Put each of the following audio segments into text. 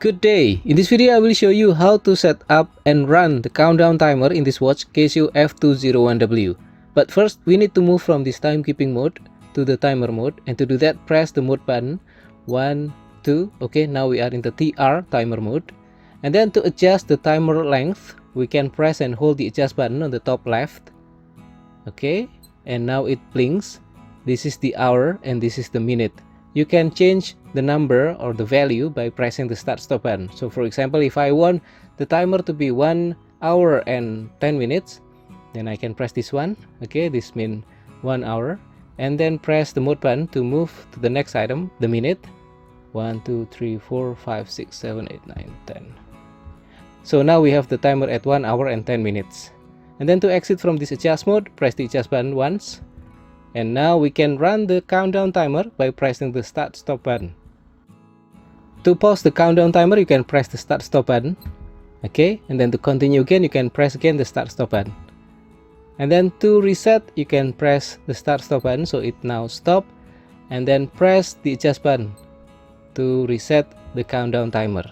Good day! In this video I will show you how to set up and run the countdown timer in this watch Casio F201W. But first we need to move from this timekeeping mode to the timer mode, and to do that press the mode button 1, 2. Okay, now we are in the TR timer mode. And then to adjust the timer length we can press and hold the adjust button on the top left. Okay, and now it blinks. This is the hour and this is the minute. You can change the number or the value by pressing the start stop button. So for example, if I want the timer to be 1 hour and 10 minutes, then I can press this one. Okay, this means 1 hour, and then press the mode button to move to the next item, the minute. 1, 2, 3, 4, 5, 6, 7, 8, 9, 10. So now we have the timer at 1 hour and 10 minutes. And then to exit from this adjust mode, press the adjust button once. And now we can run the countdown timer by pressing the start stop button. To pause the countdown timer you can press the start stop button. Okay, and then to continue again you can press again the start stop button. And then to reset you can press the start stop button, so it now stop, and then press the adjust button to reset the countdown timer.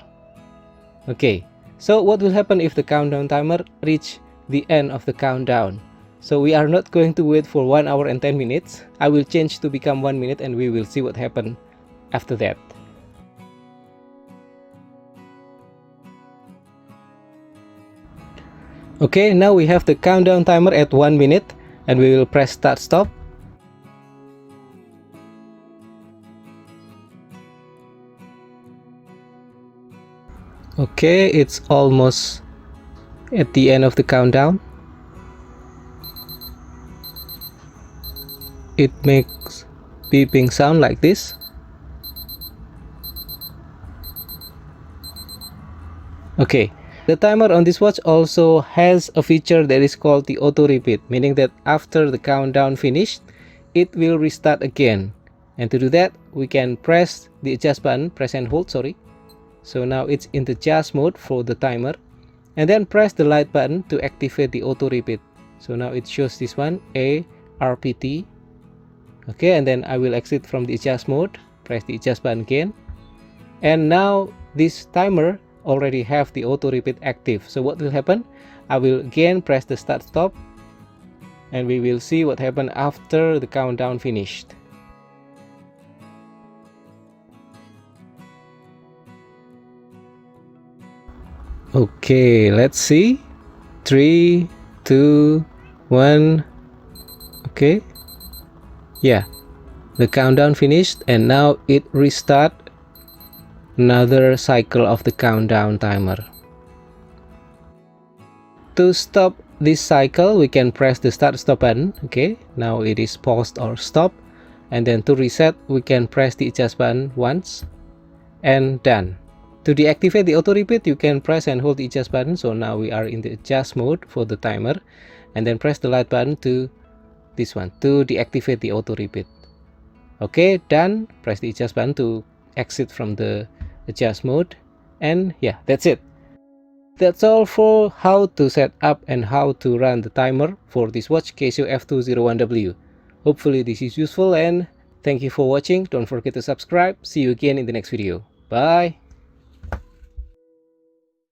Okay, so what will happen if the countdown timer reach the end of the countdown? So we are not going to wait for 1 hour and 10 minutes. I will change to become 1 minute and we will see what happened after that. Okay, now we have the countdown timer at 1 minute and we will press start stop. Okay, it's almost at the end of the countdown. It makes beeping sound like this. Okay, the timer on this watch also has a feature that is called the auto repeat, meaning that after the countdown finished it will restart again. And to do that we can press the adjust button, press and hold, sorry. So now it's in the adjust mode for the timer, and then press the light button to activate the auto repeat. So now it shows this one, ARPT. Okay, and then I will exit from the adjust mode, press the adjust button again, and now this timer already have the auto repeat active. So what will happen? I will again press the start stop and we will see what happened after the countdown finished. Okay, let's see. 3, 2, 1. Okay. Yeah, the countdown finished and now it restart another cycle of the countdown timer. To stop this cycle we can press the start stop button. Okay, now it is paused or stopped, and then to reset we can press the adjust button once and done. To deactivate the auto repeat you can press and hold the adjust button. So now we are in the adjust mode for the timer, and then press the light button to this one to deactivate the auto repeat. Okay, done. Press the adjust button to exit from the adjust mode, and yeah, that's it. That's all for how to set up and how to run the timer for this watch Casio F201W. Hopefully this is useful and thank you for watching. Don't forget to subscribe. See you again in the next video. Bye.